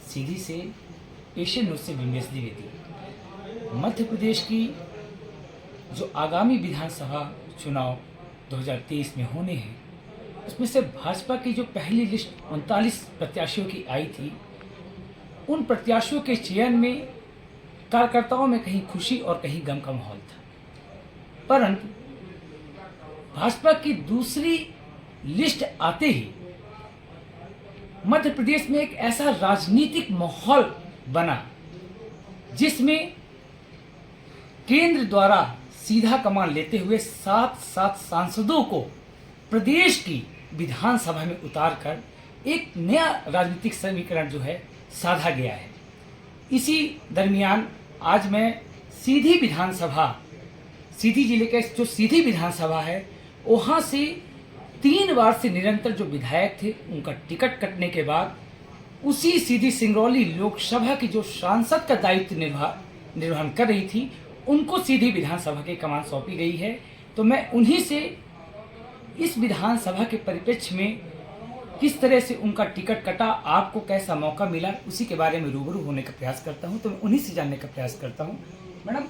सीधी से Asian news से विमलेश द्विवेदी। मध्य प्रदेश की जो आगामी विधानसभा चुनाव 2023 में होने हैं, उसमें से भाजपा की जो पहली लिस्ट 39 प्रत्याशियों की आई थी, उन प्रत्याशियों के चयन में कार्यकर्ताओं में कहीं खुशी और कहीं गम का माहौल था। परंतु भाजपा की दूसरी लिस्ट आते ही मध्य प्रदेश में एक ऐसा राजनीतिक माहौल बना जिसमें केंद्र द्वारा सीधा कमान लेते हुए 7 सांसदों को प्रदेश की विधानसभा में उतारकर एक नया राजनीतिक समीकरण जो है साधा गया है। इसी दरमियान आज मैं सीधी जिले के जो सीधी विधानसभा है, वहाँ से 3 बार से निरंतर जो विधायक थे, उनका टिकट कटने के बाद उसी सीधी सिंगरौली लोकसभा की जो सांसद का दायित्व निर्वहन कर रही थी, उनको सीधी विधानसभा की कमान सौंपी गई है। तो मैं उन्हीं से इस विधानसभा के परिप्रेक्ष्य में किस तरह से उनका टिकट कटा, आपको कैसा मौका मिला, उसी के बारे में रूबरू होने का प्रयास करता हूं। तो मैं उन्हीं से जानने का प्रयास करता हूं। मैडम,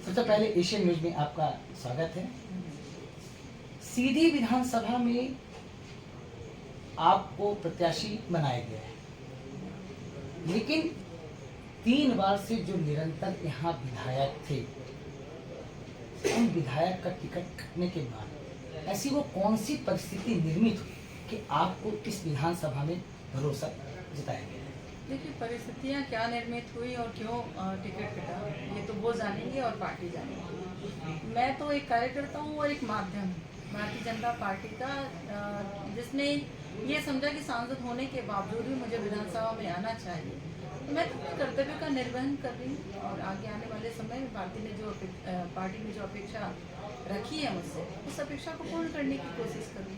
सबसे पहले एशियन न्यूज में आपका स्वागत है। सीधी विधानसभा में आपको प्रत्याशी बनाया गया है, लेकिन 3 बार से जो निरंतर यहाँ विधायक थे, उन विधायक का टिकट कटने के बाद ऐसी वो कौन सी परिस्थिति निर्मित हुई कि आपको इस विधानसभा में भरोसा जताया गया? देखिए, परिस्थितियाँ क्या निर्मित हुई और क्यों टिकट कटा, ये तो वो जानेंगे और पार्टी जानेगी। मैं तो एक कार्यकर्ता हूँ और एक माध्यम हूँ भारतीय जनता पार्टी का, जिसने ये समझा कि सांसद होने के बावजूद भी मुझे विधानसभा में आना चाहिए। तो मैं तो अपने कर्तव्य का निर्वहन कर रही हूँ और आगे आने वाले समय में पार्टी ने जो अपेक्षा रखी है मुझसे, उस अपेक्षा को पूर्ण करने की कोशिश करूँगी।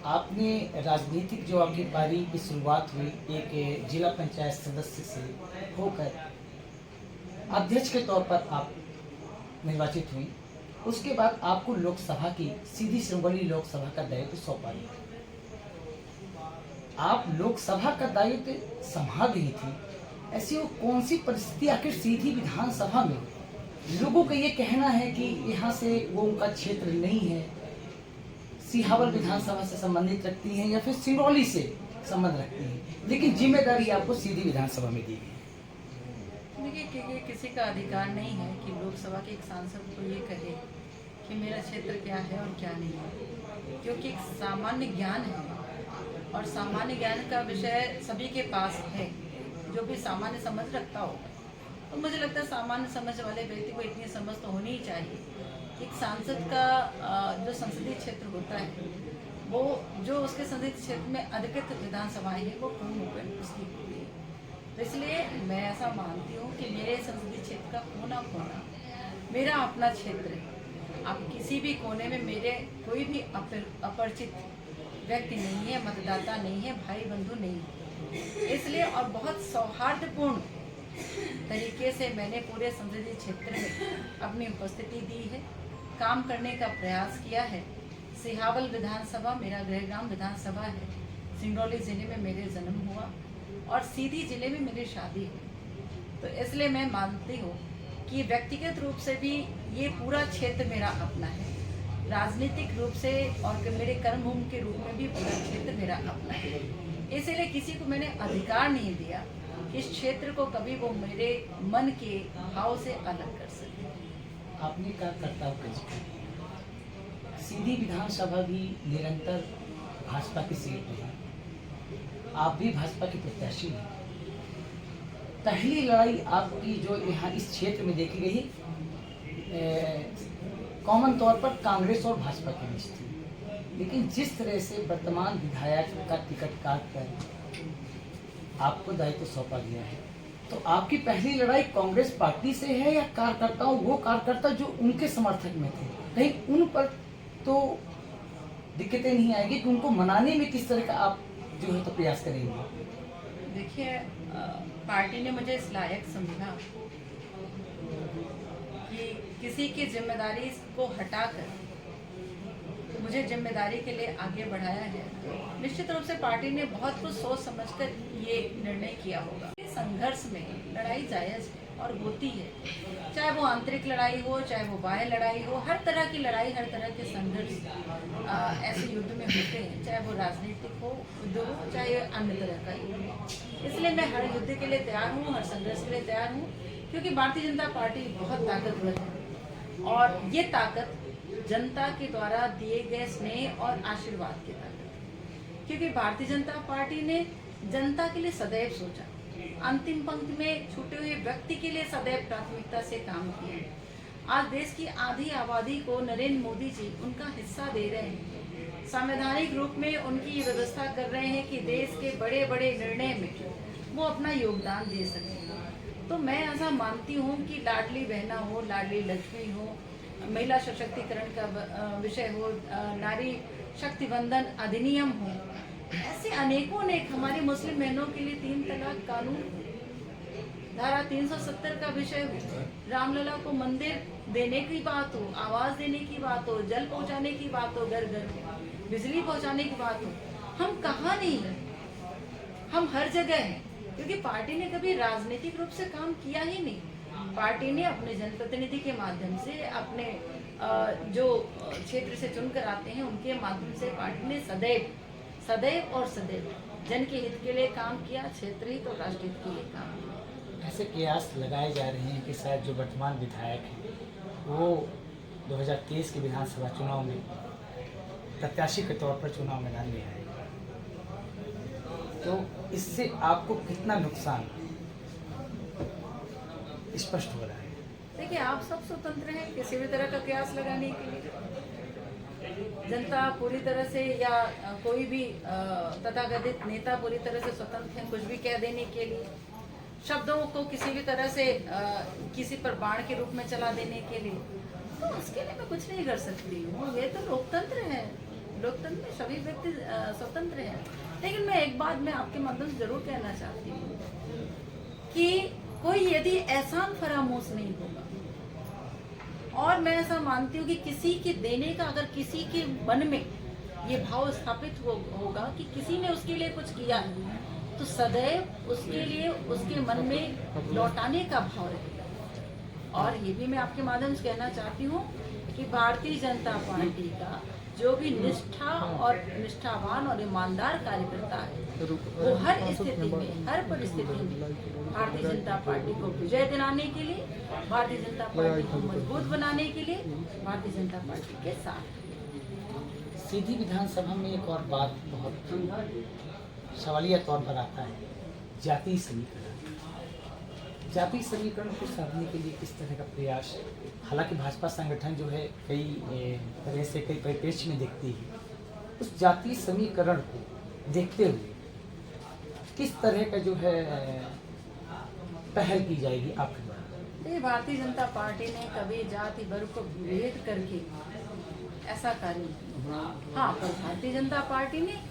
आपने राजनीतिक जो आपकी पारी की शुरुआत हुई, एक जिला पंचायत सदस्य से होकर अध्यक्ष के तौर पर आप निर्वाचित हुई। उसके बाद आपको लोकसभा की सीधी सिंगरौली लोकसभा का दायित्व सौंपा गया। आप लोकसभा का दायित्व संभाल रही थी, ऐसी वो कौन सी परिस्थिति आखिर सीधी विधानसभा में लोगों का ये कहना है कि यहाँ से वो उनका क्षेत्र नहीं है, सिहावल विधानसभा से संबंधित रखती हैं या फिर सिंगरौली से संबंध रखती हैं, लेकिन जिम्मेदारी आपको सीधी विधानसभा में दी गई? देखिए, किसी का अधिकार नहीं है कि लोकसभा के एक सांसद को ये कहे कि मेरा क्षेत्र क्या है और क्या नहीं है, क्योंकि एक सामान्य ज्ञान है और सामान्य ज्ञान का विषय सभी के पास है, जो भी सामान्य समझ रखता होगा। तो मुझे लगता है सामान्य समझ वाले व्यक्ति को इतनी समझ तो होनी ही चाहिए। एक सांसद का जो संसदीय क्षेत्र होता है, वो जो उसके संसदीय क्षेत्र में अधिकृत विधानसभाएं हैं, वो पूर्ण रूप में उसकी होती है। तो इसलिए मैं ऐसा मानती हूँ कि मेरे संसदीय क्षेत्र का कोना कोना मेरा अपना क्षेत्र है। आप किसी भी कोने में मेरे कोई भी अपरिचित व्यक्ति नहीं है, मतदाता नहीं है, भाई बंधु नहीं है। इसलिए और बहुत सौहार्दपूर्ण तरीके से मैंने पूरे संसदीय क्षेत्र में अपनी उपस्थिति दी है, काम करने का प्रयास किया है। सिहावल विधानसभा मेरा गृहग्राम विधानसभा है, सिंगरौली जिले में मेरे जन्म हुआ और सीधी जिले में मेरी शादी हुई। तो इसलिए मैं मानती हूँ कि व्यक्तिगत रूप से भी ये पूरा क्षेत्र मेरा अपना है, राजनीतिक रूप से और मेरे कर्मभूमि के रूप में भी पूरा क्षेत्र मेरा अपना है। इसलिए किसी को मैंने अधिकार नहीं दिया कि इस क्षेत्र को कभी वो मेरे मन के भाव से अलग कर सके। आपने क्या करता सीधी विधानसभा भी निरंतर भाजपा की सीट रही, आप भी भाजपा के प्रत्याशी हैं। पहली लड़ाई आपकी जो यहाँ इस क्षेत्र में देखी गई कॉमन तौर पर कांग्रेस और भाजपा के बीच थी, लेकिन जिस तरह से वर्तमान विधायक का टिकट काट कर आपको दायित्व सौंपा गया है, तो आपकी पहली लड़ाई कांग्रेस पार्टी से है या कार्यकर्ताओं, वो कार्यकर्ता जो उनके समर्थक में थे, कहीं उन पर तो दिक्कतें नहीं आएगी कि उनको मनाने में किस तरह का आप जो है तो प्रयास करेंगे? देखिए, पार्टी ने मुझे इस लायक समझा कि किसी की जिम्मेदारी को हटाकर मुझे जिम्मेदारी के लिए आगे बढ़ाया है, निश्चित रूप से पार्टी ने बहुत कुछ सोच समझकर ये निर्णय किया होगा। संघर्ष में लड़ाई जायज़ है और होती है, चाहे वो आंतरिक लड़ाई हो, चाहे वो बाह्य लड़ाई हो, हर तरह की लड़ाई, हर तरह के संघर्ष ऐसे युद्ध में होते हैं, चाहे वो राजनीतिक हो, युद्ध हो, चाहे अन्य तरह का युद्ध हो। इसलिए मैं हर युद्ध के लिए तैयार हूँ, हर संघर्ष के लिए तैयार हूँ, क्योंकि भारतीय जनता पार्टी बहुत ताकतवर है और ये ताकत जनता के द्वारा दिए गए स्नेह और आशीर्वाद की ताकत है। क्योंकि भारतीय जनता पार्टी ने जनता के लिए सदैव सोचा, अंतिम पंक्ति में छूटे हुए व्यक्ति के लिए सदैव प्राथमिकता से काम किया। आज देश की आधी आबादी को नरेंद्र मोदी जी उनका हिस्सा दे रहे हैं, संवैधानिक रूप में उनकी व्यवस्था कर रहे हैं कि देश के बड़े बड़े निर्णय में वो अपना योगदान दे सकें। तो मैं ऐसा मानती हूँ कि लाडली बहना हो, लाडली लक्ष्मी हो, महिला सशक्तिकरण का विषय हो, नारी शक्ति वंदन अधिनियम हो, ऐसे अनेकों अनेक हमारी मुस्लिम बहनों के लिए 3 तलाक कानून, धारा 370 का विषय हो, रामलला को मंदिर देने की बात हो, आवाज देने की बात हो, जल पहुंचाने की बात हो, घर घर में बिजली पहुंचाने की बात हो, हम कहाँ नहीं हैं, हम हर जगह हैं। क्योंकि पार्टी ने कभी राजनीतिक रूप से काम किया ही नहीं। पार्टी ने अपने जनप्रतिनिधि के माध्यम से, अपने जो क्षेत्र से चुनकर आते हैं उनके माध्यम से पार्टी ने सदैव और सदैव जन के हित के लिए काम किया, क्षेत्र हित और राष्ट्र हित के लिए काम किया। ऐसे कयास लगाए जा रहे हैं कि शायद जो वर्तमान विधायक हैं वो 2023 के विधानसभा चुनाव में प्रत्याशी के तौर पर चुनाव मैदान में आएगा, तो इससे आपको कितना नुकसान स्पष्ट हो रहा है? देखिए, आप सब स्वतंत्र हैं किसी भी तरह का कयास लगाने के लिए। जनता पूरी तरह से या कोई भी तथाकथित नेता पूरी तरह से स्वतंत्र हैं कुछ भी कह देने के लिए, शब्दों को किसी भी तरह से किसी पर बाण के रूप में चला देने के लिए, तो उसके लिए मैं कुछ नहीं कर सकती हूँ। ये तो लोकतंत्र है, लोकतंत्र में सभी व्यक्ति स्वतंत्र हैं। लेकिन मैं एक बात मैं आपके माध्यम से जरूर कहना चाहती हूँ कि कोई यदि एहसान फरामोश नहीं होगा, और मैं ऐसा मानती हूँ कि किसी के देने का अगर किसी के मन में ये भाव स्थापित होगा कि किसी ने उसके लिए कुछ किया, तो सदैव उसके लिए उसके मन में लौटाने का भाव रहेगा। और ये भी मैं आपके माध्यम से कहना चाहती हूँ कि भारतीय जनता पार्टी का जो भी निष्ठा और निष्ठावान और ईमानदार कार्यकर्ता है, वो हर स्थिति में, हर परिस्थिति में भारतीय जनता पार्टी को विजय दिलाने के लिए, भारतीय जनता पार्टी को मजबूत बनाने के लिए भारतीय जनता पार्टी के साथ। सीधी विधानसभा में एक और बात बहुत सवालिया तौर पर आता है, जातीय समीकरण। जातीय समीकरण को साधने के लिए किस तरह का प्रयास, हालांकि भाजपा संगठन जो है कई तरह से कई परिप्रेक्ष्य में देखती है, उस जातीय समीकरण को देखते हुए किस तरह का जो है पहल की जाएगी आपके द्वारा? भारतीय जनता पार्टी ने कभी जाति वर्ग को विभेद करके ऐसा कार्य नहीं किया। हाँ, पर भारतीय जनता पार्टी ने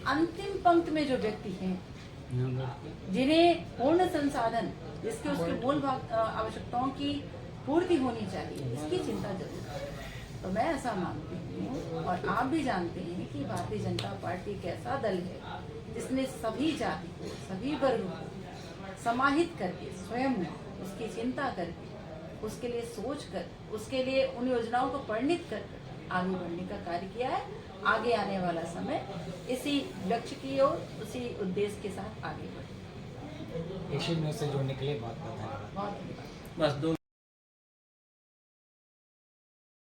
अंतिम पंक्ति में जो व्यक्ति हैं जिन्हें पूर्ण संसाधन, जिसके उसके मूल आवश्यकताओं की पूर्ति होनी चाहिए, इसकी चिंता जरूर है। तो मैं ऐसा मानती हूँ और आप भी जानते हैं कि भारतीय जनता पार्टी एक ऐसा दल है जिसने सभी जाति को, सभी वर्गों को समाहित करके, स्वयं उसकी चिंता करके, उसके लिए सोच कर, उसके लिए उन योजनाओं को परिणित कर आगे बढ़ने का कार्य किया है। आगे आने वाला समय इसी लक्ष्य की ओर, उसी उद्देश्य के साथ आगे बढ़े। एशियन न्यूज़ से जुड़ने के लिए बहुत बहुत धन्यवाद। बहुत धन्यवाद। बस 2